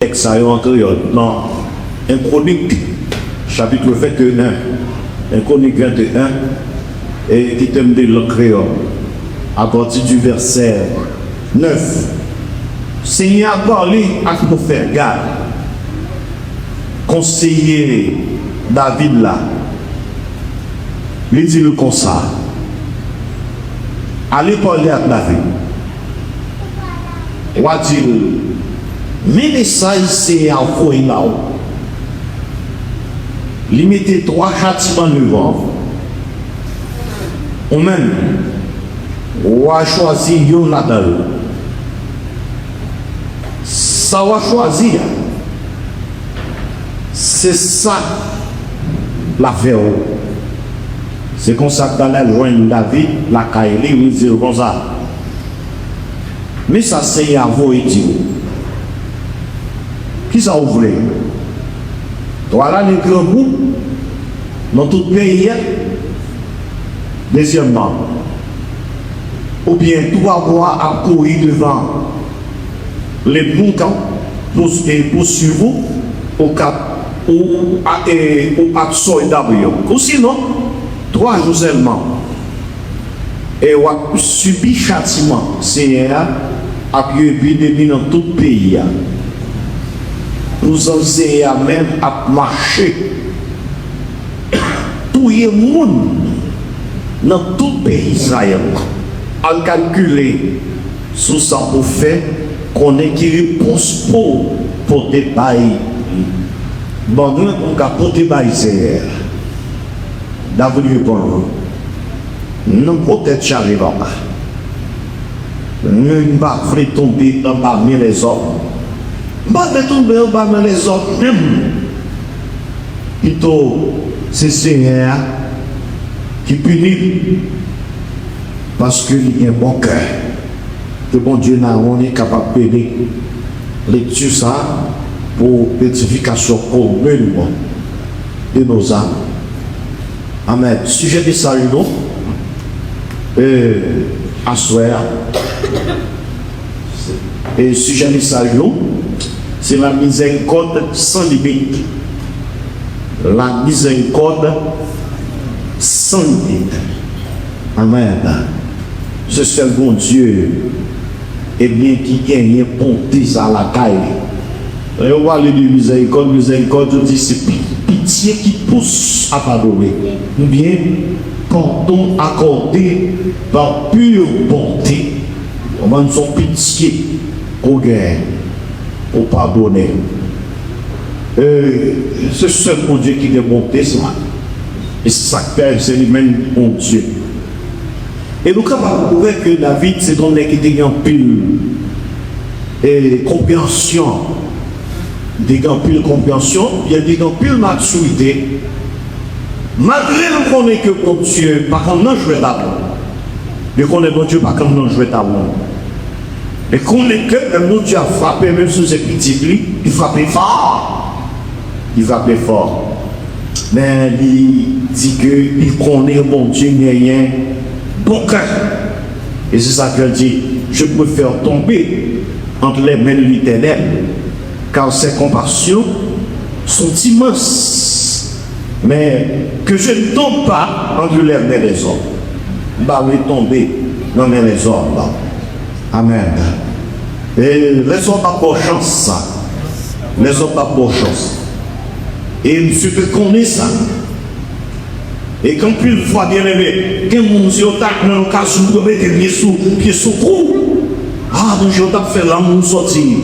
texte ça est en créole dans un chronique chapitre 21, un chronique 21 et qui t'aime de le créole à partir du verset 9. Seigneur a parlé à nous faire garde. Conseiller David là, il dit le comme ça. Allez parler à David. Il va dire, mais les sailles c'est envoyé là-haut. Il mettait 3 châtiments devant. Ou même, on a choisi yon là-dedans. Ça va choisir. C'est ça l'affaire. C'est comme ça que dans la loi de David, la Kaili, il dit comme ça. Mais ça c'est à vous et Dieu. Qui ça ouvre? Voilà les grands bouts dans tout le pays. Deuxièmement, ou bien tout avoir à courir devant les bons camps pour suivre au cap ou à soldat. Ou sinon, 3 jours seulement. Et on a subi châtiment. C'est à épidémie dans tout le pays. Nous enseigner même à marcher. Tout le monde dans tout le pays Israël. À calculer sous ça pour faire qu'on ait qui réponse pour des bails. Bon, nous on a porté bail c'est d'avenir répond. Non peut-être j'arrive en bas. Nous ne va pas tomber en bas mais les hommes. Pas tomber en bas mais les hommes même. Plutôt c'est Seigneur qui punit parce qu'il y a un bon cœur. Que bon Dieu on est capable de payer lecture ça pour l'édification commune de nos âmes. Amen. Sujet de salut, non? À soir. Et sujet de salut, c'est la miséricorde sans limite. La miséricorde sans limite. Amen. Ce seul bon Dieu, et bien qui gagne bonté à la caille. Et on va parler de miséricorde, miséricorde, dit c'est pitié qui pousse à pardonner. Ou bien, pardon accordé par pure bonté. On va nous son pitié qu'on gagne pour pardonner. C'est seul bon Dieu qui est bonté, c'est moi. Et c'est ça que c'est lui-même bon Dieu. Et nous avons trouvé que David, c'est un homme qui était en pile et compréhension. Des en pile compréhension, il y a des en pile maturité. Malgré nous connaissons que bon Dieu, pas comme nous jouons d'abord. Nous connaissons bon Dieu, pas comme nous jouons d'abord. Et qu'on est que nous Dieu a frappé, même sous ces petits il frappait fort. Il frappait fort. Mais il dit qu'il connaît bon Dieu, il n'y a rien. Bon cœur. Et c'est ça qu'il dit, je préfère tomber entre les mains de l'Éternel, car ses compassions sont immenses. Mais que je ne tombe pas entre les mains des hommes. Bah oui, tomber dans les mains des hommes. Amen. Et les hommes n'ont pas de chance. Les hommes n'ont pas de chance. Et monsieur te connaît ça. Et quand plus de fois bien aimé, quand mon Dieu t'a dans l'occasion de mettre pied sous cou, ah, donc je t'ai fait l'amour sortir.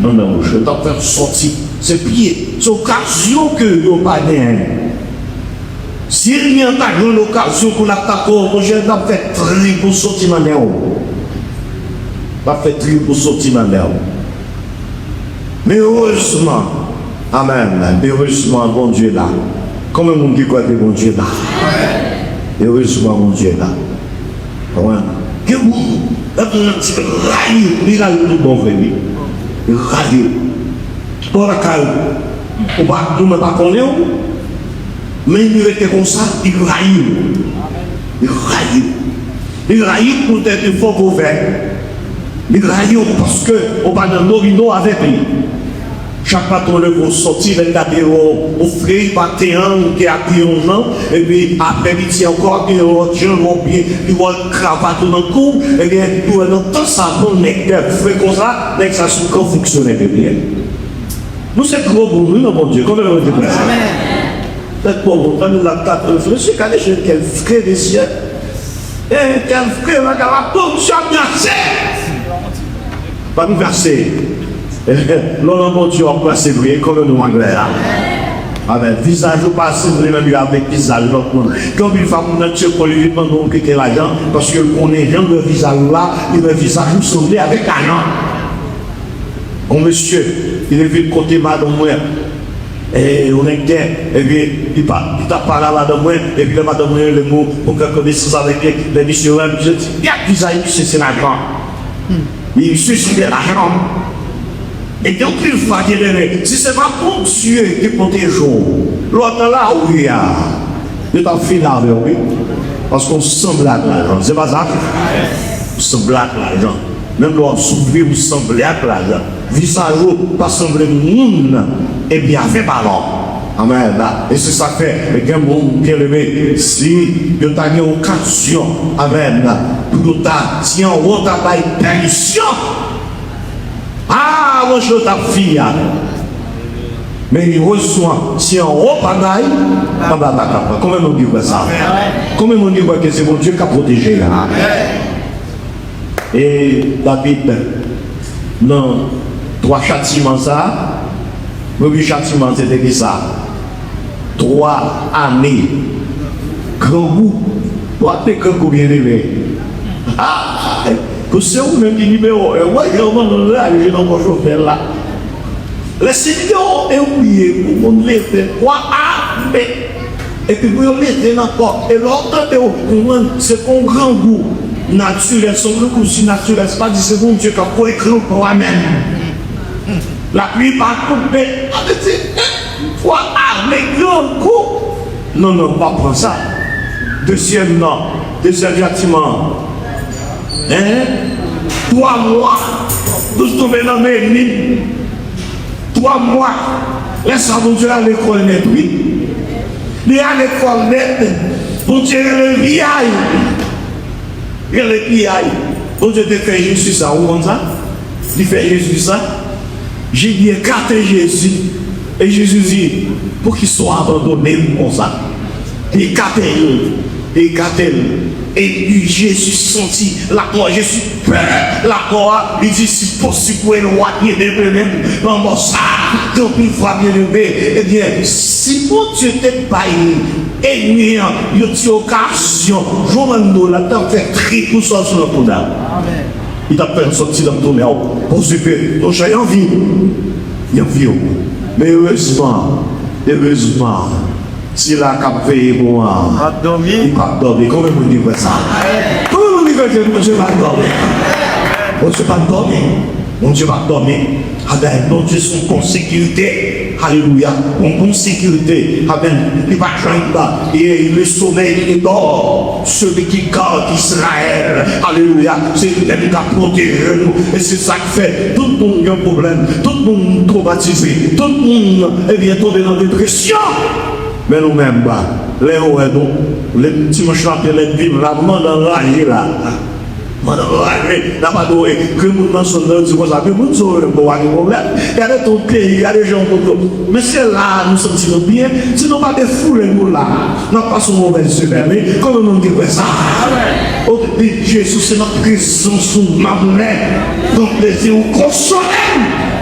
Non, je t'ai fait sortir. C'est pied. C'est l'occasion que je n'ai pas bien. Si il y a une occasion pour l'attaquer, je t'ai fait tri pour sortir ma néo. Pas fait tri pour sortir ma néo. Mais heureusement, amen, heureusement, bon Dieu là. Comment on dit quoi que mon Dieu là? Et heureusement mon Dieu là. Que vous, il a eu tout bon venu. Il a eu. Pour la caille, on va nous pas connaître. Mais il était comme ça, il a eu. Il a eu. Il a eu pour être fort ouvert. Il a eu parce qu'on va dans l'orino avec lui. Chaque patron de vous sortir, il a offrir, matin, qui a pris un an, et puis après, il tient encore, il va cravate dans le cou, et bien, tout le temps, ça va fait comme ça, et ça se fonctionne bien. Nous, c'est trop bon, nous, mon Dieu, comment on dit ça? C'est trop bon, nous l'avons tapé, je suis allé chez quel frère des cieux, et quel frère, la tombe, je suis pas nous verser. L'on mon Dieu a placé lui comme nous anglais là. Avec visage ou pas c'est même avec visage l'autre monde. Quand une femme notre pour lui demander de quitter l'argent parce que on est gens le visage là, il le visage nous semblait avec un an. Bon monsieur, il est venu côté madame moi. Et on était, et puis il t'a parlé à madame moi, et puis la madame moi le mot pour que connaissance avec les messieurs, je dis, il y a visage c'est l'argent. Il suicide l'argent. Et donc, il faut dire, si c'est pas pour Dieu qui protège, l'autre là, oui, il est en finale, oui. Parce qu'on semble à l'argent. C'est pas ça? On semble à l'argent. Même l'on s'ouvre, on semble à l'argent. Visage, pas sembler monde, et bien fait ballon. Amen. Et c'est ça fait. Mais quand vous bien aimé, si vous avez une occasion, amen, pour vous tiens en haut, une permission. Ah, moi je ta fille. Mais il reçoit, si en haut, bagaille, comment on dit ça? Comment on dit que c'est mon Dieu qui a protégé là? Et David, non, 3 châtiments ça. Le 8 châtiments c'était ça. 3 années. Grand goût. 3 années, grand goût bien élevé. Ah! C'est où même qui numéro? Ouais, je vais là, je vais encore chauffer là. Laissez-le oublier pour qu'on les fait. Et puis vous les mettez encore. Et l'autre, c'est un grand goût naturel. Son goût si naturel, c'est pas dit c'est bon Dieu qui a pour écrire pour Amen. La pluie va couper. Avec grand goût. Non, non, pas pour ça. Deuxième châtiment. 3 mois, nous sommes dans mes lignes. 3 mois, laisse mon Dieu à l'école net, oui. Il est à l'école net, mon Dieu, le vieil. Il est le vieil. Mon Dieu te fait Jésus ça, où on ça? Il fait Jésus ça. J'ai dit, écartez Jésus. Et Jésus dit, pour qu'il soit abandonné comme ça. Écartez-le. Et puis Jésus sentit la croix, Jésus peur, la croix, il dit si possible pour éloigner des problèmes, dans ça, donc une fois bien levé, eh bien, si mon Dieu t'est pas ennemi, il y a une occasion, je la temps fait tri tout ça sur le coup d'âme. Il t'a fait sortir dans ton nez, pour ce que ton chat est en vie, il est en vie. Mais heureusement, si la cap fait moi, il va dormir. Comment vous dites ça? Comment vous dites que mon Dieu va dormir? Mon Dieu va dormir. Mon Dieu va dormir. Amen. Mon Dieu sont en sécurité. Alléluia. En sécurité. Amen. Il va joindre là. Et le sommeil, il dort. Celui qui garde Israël. Alléluia. C'est lui qui a protégé nous. Et c'est ça qui fait. Tout le monde a un problème. Tout le monde est traumatisé. Tout le monde est bien tombé dans la dépression. Mais nous-mêmes, les hauts et nous, les petits machins, les vivres, la main dans l'âge là. N'a pas doué, que nous n'en sommes pas dit comme ça, que nous sommes pas de problème. Il y a des pays, il y a des gens mais c'est là, nous sommes bien, sinon pas des fous nous là. Nous pas son mauvais semaine, mais comment nous dit ça? Jésus, c'est notre présence sous ma main. Donc, plaisir ou consoler.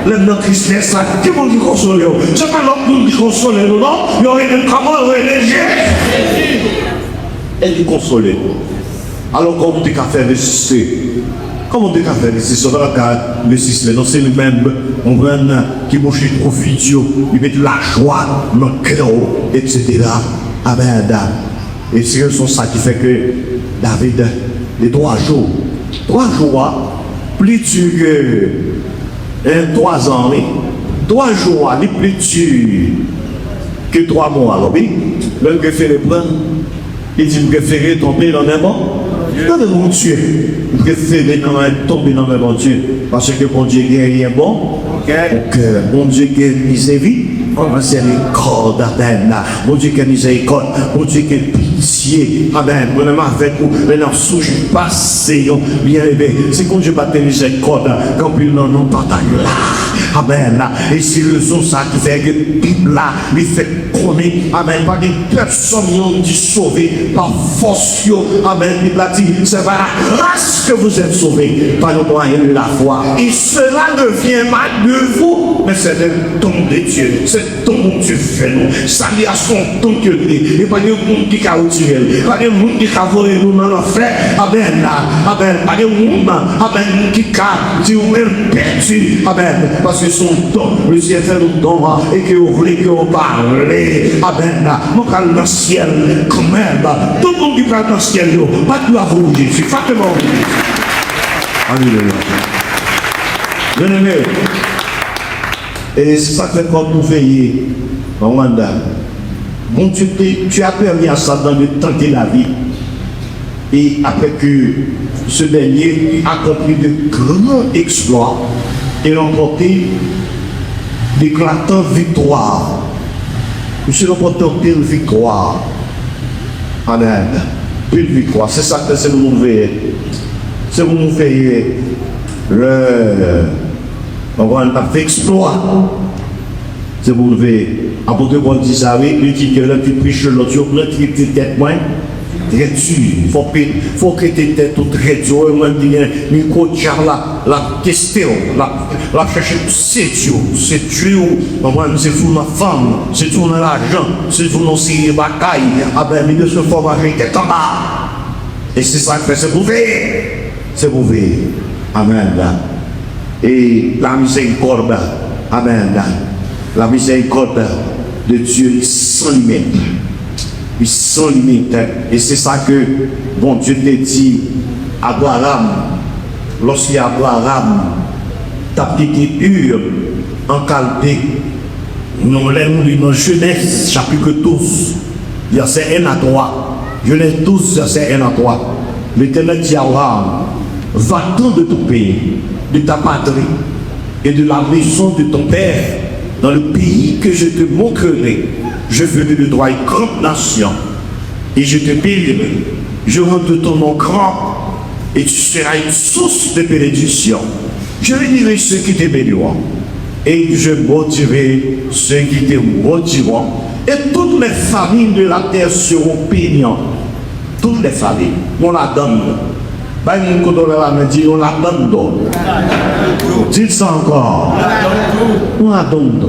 Le Christ est ça. Qui vous dit consoler? C'est pas l'autre qui console, non? Il y aurait une commande religieuse. Elle dit consoler. Alors, comment on dit qu'à faire résister? Comment on dit qu'à faire résister? On va résister. Non, c'est lui-même, on voit qui mange trop vidéo, il met de la joie, le cœur, etc. Amen. Et c'est ça qui fait que David, les 3 jours, plus dur que 3 ans, 3 jours, plus dur que 3 mois. Alors, oui, le préféré prendre, il dit, préféré tomber dans un mort. Attendez, mon Dieu. Vous préférez quand même tomber dans le bon Dieu. Parce que mon Dieu est rien bon. Mon Dieu qui est miséricorde. Miséricorde, amen. Mon Dieu qui est miséricorde. Mon Dieu qui est pitié. Amen. Vraiment avec vous. Maintenant, sous je passe, bien aimé. C'est quand je batte miséricorde. Quand il n'en a pas là. Amen. Et c'est le son ça qui fait que la Bible là, il fait connaître. Amen. Pas des personnes qui sont sauvées par force. Amen. La Bible a dit, c'est par la grâce que vous êtes sauvés. Par le moyen de la foi. Et cela ne vient pas de vous, mais c'est un don de Dieu. C'est un don que Dieu fait nous. Ça lui a son don que lui. Et pas de monde qui a retiré. Pas de monde qui a volé nous dans l'enfer. Amen. Amen. Pas de monde. Amen. Qui a dit où elle perdu. Amen. Parce que son don, le ciel fait le don. Et que vous voulez que vous parlez. Amen. Mon car dans le ciel, quand même. Tout le monde qui va dans le ciel, pas de la vous, Jésus. Faites-moi. Alléluia. Bien-aimé, et c'est ça que quand nous veillons en Rwanda, bon Dieu, tu as permis à Satan de tenter la vie. Et après que ce dernier accomplit de grands exploits et remporté d'éclatantes victoires. Monsieur remporté une victoire. Amen. Une victoire. C'est ça que c'est vous nous veillez. C'est vous nous veillez. On va faire exploit. C'est pour lever. Apôtre Paul dit ça, oui, lui dit que là, tu prêches l'autre jour, là, tu es tête moins, très dur. Faut que tes têtes très dur. Et moi, je dis, micro-char la tester, la chercher, c'est dur. C'est dur. C'est pour ma femme, c'est pour l'argent, c'est pour nos séries batailles. Ah ben, mais de ce formager qui est en bas. Et c'est ça que fait, c'est pour veiller. C'est pour veiller. Amen. Et la miséricorde, amen, la miséricorde de Dieu est sans limite. Il sans limite. Et c'est ça que bon Dieu te dit à Abraham, lorsqu'il y a Abraham, ta petite Ur en Chaldée, nous l'avons lu dans Genèse, chapitre 12, verset 1 à 3. Genèse 12, verset 1 à 3. L'Éternel dit à Abraham, va-t'en de ton pays, de ta patrie et de la maison de ton père dans le pays que je te montrerai. Je ferai de toi une grande nation et je te bénirai. Je rendrai ton nom grand et tu seras une source de bénédiction. Je bénirai ceux qui te béniront et je maudirai ceux qui te maudiront. Et toutes les familles de la terre seront bénies. Toutes les familles, on la donne. On la donne. Dites ça encore. On la donne.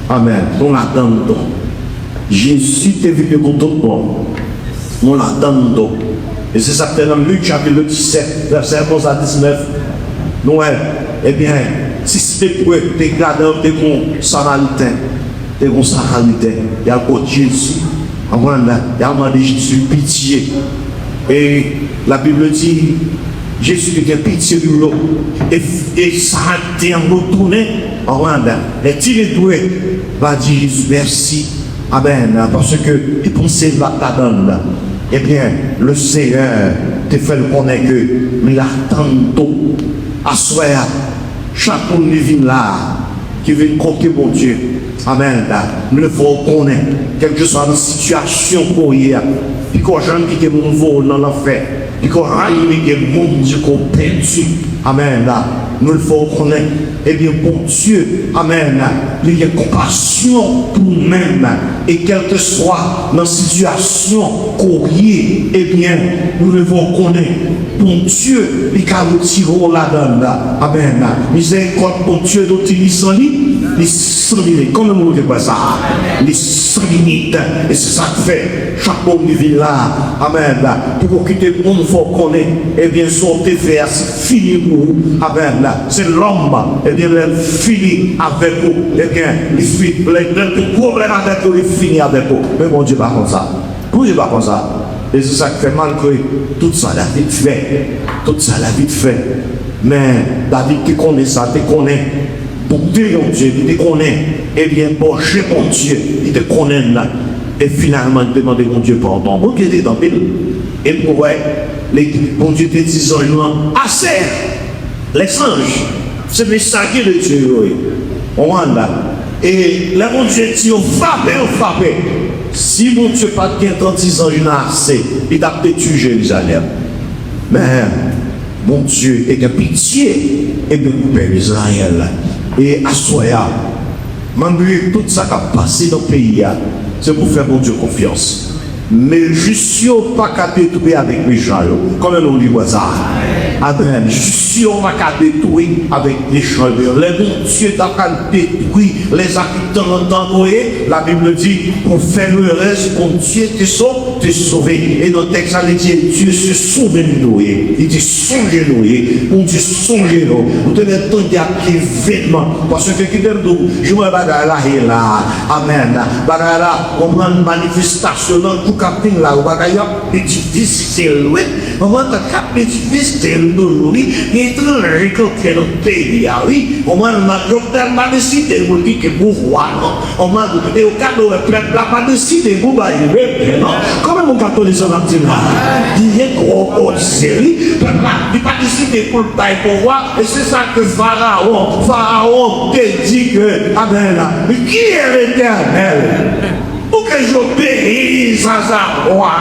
Amen. On la donne. Jésus t'est venu pour tout le monde. On la donne. Et c'est ça que dans Luc chapitre 17, verset 11 à 19. Noël, eh bien, si c'était pour te garder, t'es un samaritain. T'es un samaritain. Il y a le Jésus. Il y a demandé Jésus pitié. Et la Bible dit, Jésus était pitié de l'eau. Et ça a été retourné en Rwanda. Et il doué, va dire Jésus merci. Amen. Parce que il pensait la ta donne. Eh bien, le Seigneur te fait le connaître que il attend tout. À soi, chaque monde qui vient là, qui vient compter mon Dieu. Amen. Nous le faut connaître. Quelle que soit la situation pour hier. Puis quand j'en qui est mon vol dans l'enfer. Puis quand j'en qui est mon Dieu qu'on perdu. Amen. Nous le faut connaître. Eh bien, bon Dieu, amen, il y a compassion pour nous-mêmes. Et quelle que soit la situation courrier, eh bien, nous devons connaître. Bon Dieu, il a retiré la donne. Amen. Miséricorde, bon Dieu, d'utiliser son lit, les sans limite. Comment vous dites ça? Les sans limite. Et c'est ça que fait chaque homme qui vit là. Amen. Pour quitter le monde, il faut connaître. Eh bien, son vers fini pour vous. Amen. C'est l'homme. Eh bien, il finit avec vous. Eh bien, le problème avec vous, il finit avec vous. Mais bon Dieu, pas comme ça. Bon Dieu, pas comme ça. Et c'est ça qui fait mal que tout ça, David fait. Tout ça, David fait. Mais David qui connaît ça, tu connais. Pour Dieu, Dieu, il te connaît. Eh bien, bon, chez mon Dieu, il te connaît là. Et finalement, il demande mon Dieu pardon. Bon, il est dans le et pour Bon Dieu te dit, assez, les anges, c'est le saqué de Dieu. On là. Et là, mon Dieu dit, frappez. Si mon Dieu pas de 10 ans, il a assez, il a tué Jérusalem. Mais, mon Dieu, et que pitié, et de couper Israël. Et à Soya, malgré tout ça qui a passé dans le pays, c'est pour faire mon Dieu confiance. Mais je ne suis pas qu'à détruire avec mes gens, comme on dit ça. Amen. Je suis pas qu'à détruire avec les gens. Les bon Dieu t'a détruire les habitants d'envoyer. La Bible dit pour faire le reste, mon Dieu te sauvé. Et dans le texte, il dit Dieu se sauve nous. Il dit songez-nous. Mon Dieu songez-nous. Vous devez attendre à l'événement. Parce que qui t'aime nous, je me bats là. Amen. Bagala, on a une manifestation. Capin là, on va d'ailleurs difficile, on va te caper difficile, il est très récolté dans le pays, oui, on va ma décidé de vous dire que pouvoir, on m'a dit, au cadeau, la pas décidé, vous va y aller, non, comment mon cadeau les hommes dit là, il est gros, série, il pas décidé pour le taille pour voir, et c'est ça que Pharaon te dit que, amen, mais qui est l'Éternel? Pour que j'obéisse à sa roi.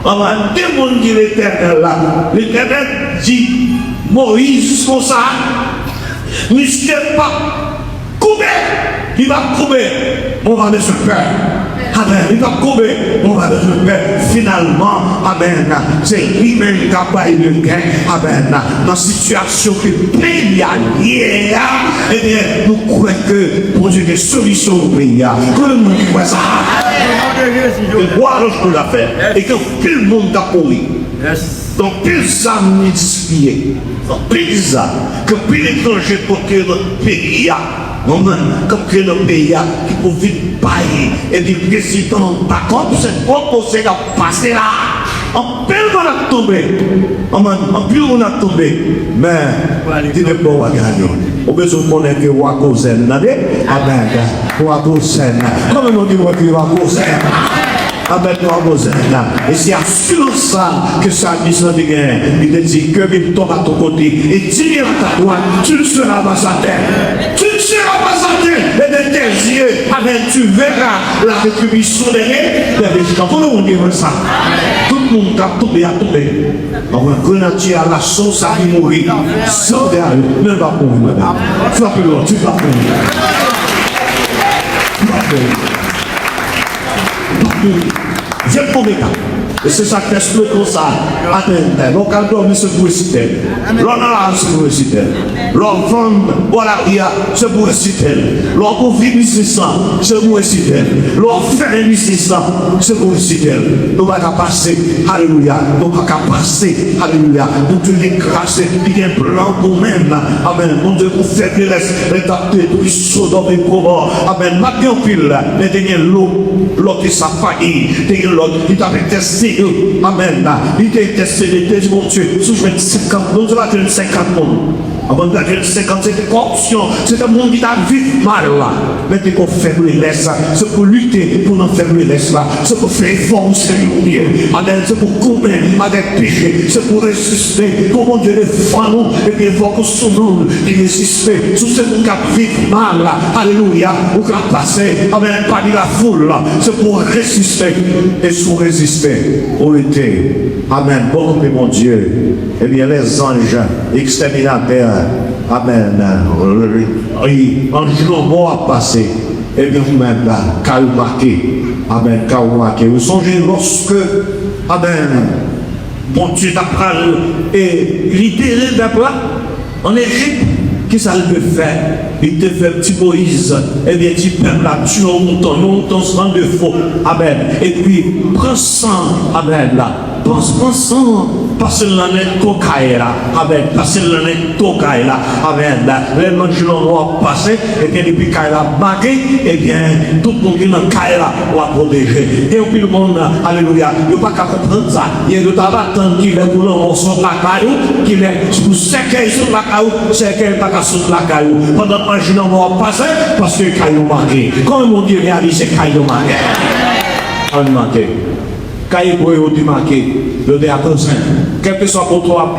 On va demander l'Éternel là. L'Éternel dit, Moïse, comme ça, ne sais pas couper. Il va couper. On va se faire. Amen. Il va couper. On va se faire. Finalement, amen. C'est lui-même qui a payé le gain. Amen. Dans la situation que le pays a liée, eh bien, nous croyons que pour Dieu, des solutions au pays. Que nous croyons ça. Que quoi je peux la faire. Et que tout le monde a pourri. Donc, plus âmes multipliées. Donc, plus âmes. Que plus l'étranger pour que notre pays a. Comme que le pays qui peut vite payer et le président par contre c'est proposé à passer là en pile on a tombé en pile on a tombé mais il n'est pas à gagner on peut se connaître que Wakozen amen Wakozen comment on dit Wakozen avec Wakozen et c'est sur ça que ça mission de gain il te dit que il tombe à ton côté et tire à ta droite tu ne seras pas à terre tu ne seras pas à terre et de tes yeux amen tu verras la rétribution des méchants tout le monde dit ça tout le monde a tombé un grenadier à la sauce à mourir sans derrière ne va pas mourir madame tu vas plus loin tu vas mourir viens pour mes cas. Et c'est ça qui explique comme ça. Attends, l'on a dormi ce pour réciter. L'on a ce pour réciter. L'on vend, voilà, il y a ce pour réciter. L'on pour vivre ça, ce pour réciter. L'on fait ici ça, ce pour réciter. Nous allons passer, alléluia. Nous allons passer, alléluia. Nous te l'écraser, il y a un plan pour même. Amen. Nous devons faire que les tapés, puis Sodome et Gomorrhe. Amen. Maintenant, pile, les derniers l'eau qui s'est failli, l'autre qui t'avait testé. Amen. Il t'a testé les mon Dieu. Sous 50, nous avons 50 monde. Avant de 50, c'était corruption. C'est un monde qui t'a vécu mal là. Mais tu peux faire le laisse. C'est pour lutter pour n'en faire le laisse là. C'est pour faire force et amen. C'est pour combattre avec péché. C'est pour résister. Pour mon Dieu, les femmes, et puis voir que son nom, il résiste. Sous ce monde qui a vécu mal là. Alléluia. Ou qui a passé. Amen. Pas de la foule là. C'est pour résister. Et sous résister. Où était, amen, bon, mon Dieu, eh bien, les anges exterminateurs, amen, ange mort à passer, eh bien, vous-même, là, car vous marquez, amen, car vous marquez. Vous songez lorsque, amen, bon Dieu t'apprend et libéré d'abord en Égypte. Qu'est-ce qu'il peut faire? Il te fait petit Moïse, et bien tu peuple là, tu montes sang de faux, amen. Et puis, prends sang, amen là. Prends sang, parce que l'année cocaïne là, amen. Parce que l'année cocaïne là, amen là. Les manches l'ont passé, et bien depuis qu'il a marqué, et bien tout le monde qui est dans le caille là, on va protéger. Et puis le monde, alléluia, il n'y a pas qu'à comprendre ça. Il y a de tabac qui est pour l'on sur la caillou, qui est pour séquer sur la caillou, séquer pas qu'à sur la caillou. Pendant que je n'en vais passer, parce que caillou marqué. Comment mon Dieu réalise caillou marqué? On marqué. Caillou pour eux, marqué. le dé à besoin. Quel que soit pour toi,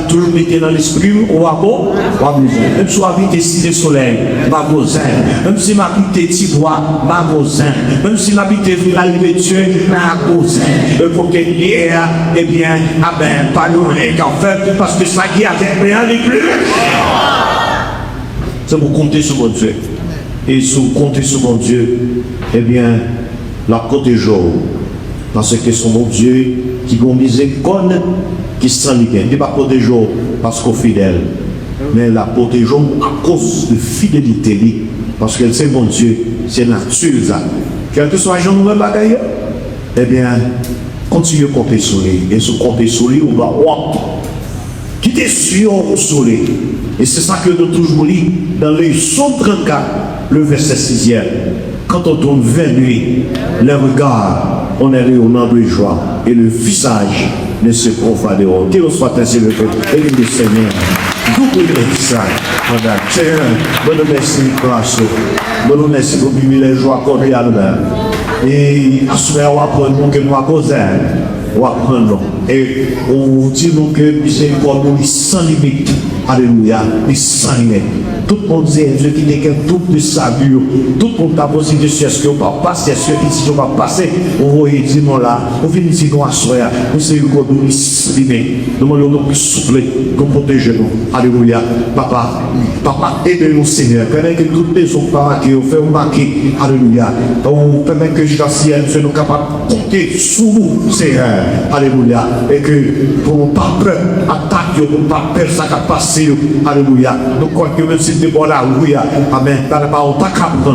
toujours mettez dans l'esprit, ou à bon, pas besoin. Même si on habite ici le soleil, pas besoin. Même si on habite Tibois, pas besoin. Même si on habite Village de Dieu, pas besoin. Il faut qu'il y ait, eh bien, ah ben, pas nous, en fait, parce que ça qui a fait rien les plus. C'est pour compter sur mon Dieu. Et si vous comptez sur mon Dieu, eh bien, la côté jour, parce que c'est mon Dieu qui a miséricorde, qui s'en libère. Il n'est pas côté jour parce qu'on est fidèle, mais la côté jour à cause de fidélité, parce que c'est mon Dieu, c'est nature. Quel que soit Jean Nouvel Bagaille, eh bien, continuez à compter sur lui. Et si vous comptez sur lui, on va quitter sur lui. Et c'est ça que nous toujours lit dans les 134, le verset 6e. Quand on tourne vers lui, le regard, on est rayonnant de joie et le visage ne se profaneront. Qu'il soit ainsi le fait et le Seigneur. Double le visage. Seigneur, bonne merci, Nicolas. Bonne merci pour vivre les joies qu'on lui a donné. Et à ce moment-là, on apprend que nous avons causé. On apprend. Et on dit que miséricorde nous sans limite. Alléluia, il sans limite. Tout le monde dit, Dieu qui n'est qu'un double de salut. Tout le monde a posé de ce que va passer, ce qui va passer. On voit, dit, non là, on vient ici, nous assoyer, nous c'est une nous sans limite. Nous demandons nous souffler, nous protéger nous. Alléluia. Papa, aidez-nous, Seigneur. Permet que toutes les autres parents qui ont fait remarquer, alléluia. On permet que je ciel, nous sommes capables de compter sur nous, Seigneur. Alléluia. Et que pour ne pas peur, attaque, pour ne pas peur, ça va passer. Alléluia. Nous croyons que même si c'est bon là, oui, amen. Dans le bas, on t'a capté,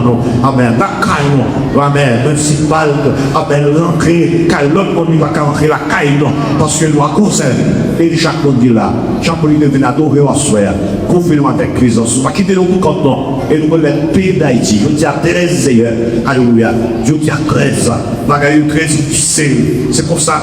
amen. Dans amen. Même si pas, amen, l'entrée, car l'autre, on ne va pas rentrer la caille, non. Parce que nous avons conseillé. Et chaque monde dit là, Jean-Paul devient adoré au soir. Confirme avec Christ. On va quitter nos cantons et nous allons le pays d'Haïti. Nous disons à Thérèse, alléluia. Dieu qui a 13 ans. Bagaille 13 difficile. C'est pour ça,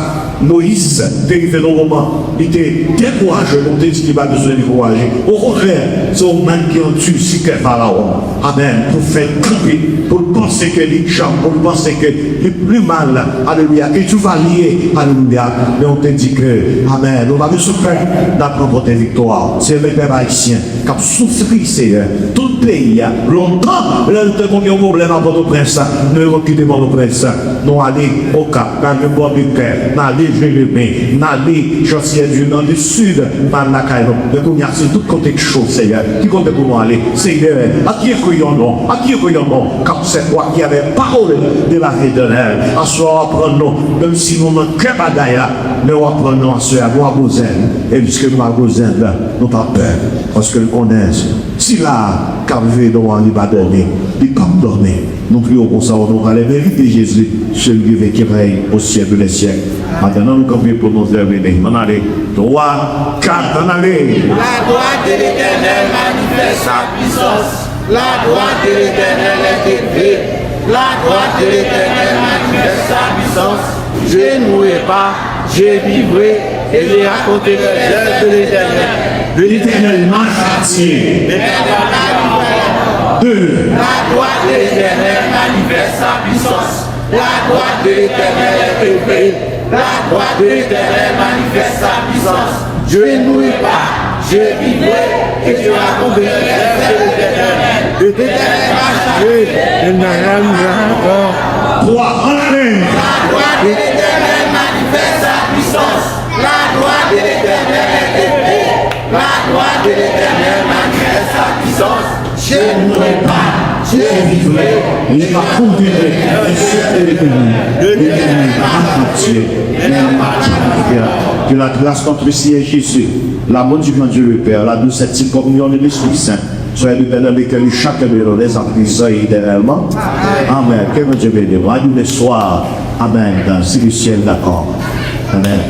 Moïse, dérivé dans le moment, il était découragé. On dit qu'il va besoin de décourager. Au contraire, c'est au même qui ont tué si que Pharaon. Amen. Pour faire camper, pour penser que les gens, pour penser que le plus mal, alléluia, et tu vas lier, alléluia. Mais on te dit que, amen, on va nous souffrir d'apprendre votre victoire. C'est le peuple haïtien qui a souffert, Seigneur. Tout le pays, longtemps, là, nous avons un problème à Port-au-Prince, nous avons quitté Port-au-Prince. Nous allons au Cap, dans le bois du Père, nous allons Jérémie, nous allons Jossier du Nord du Sud, dans la Caïro. Mais nous avons tout côté de choses, Seigneur. Qui compte pour nous aller, Seigneur, à qui croyons-nous, à qui croyons-nous, car c'est toi qui avais parole de la vie éternelle. À soi, apprenons, même si nous n'avons qu'un bagaille, nous apprenons à soi, nous avons besoin. Et puisque nous avons besoin, nous n'avons pas peur, parce que nous connaissons. Si là, car vivez dans le bas donné, il ne peut pas dormir. Nous prions pour ça, nous allons vérité Jésus, celui qui règne au siècle des siècles. Maintenant, nous campions pour nous révéler. On allait, 3, 4, on allait. La droite de l'Éternel manifeste sa puissance. La droite de l'Éternel est élevée. La droite de l'Éternel manifeste sa puissance. Je ne mourrai pas, je vivrai et j'ai raconté les œuvres de l'Éternel. De l'Éternel m'a châtié. La droite de l'Éternel manifeste sa puissance. La droite de l'Éternel est élevée. La droite de l'Éternel manifeste sa puissance. Je ne mourrai pas, je vivrai et je raconterai les œuvres de l'Éternel. L'Éternel m'a châtié. La droite de l'Éternel manifeste sa puissance. La droite de l'Éternel est élevée. La droite de l'Éternel manifeste sa puissance. Je ne mourrai pas, je vivrai. Il va conduire que la grâce contre Seigneur Jésus, l'amour du grand Dieu le Père, la douce et communion de l'Esprit Saint, soit de dans lesquels chacun de nous les emprisons éternellement. Amen. Que Dieu bénisse. À nous le soir. Amen. Dans le ciel d'accord. Amen.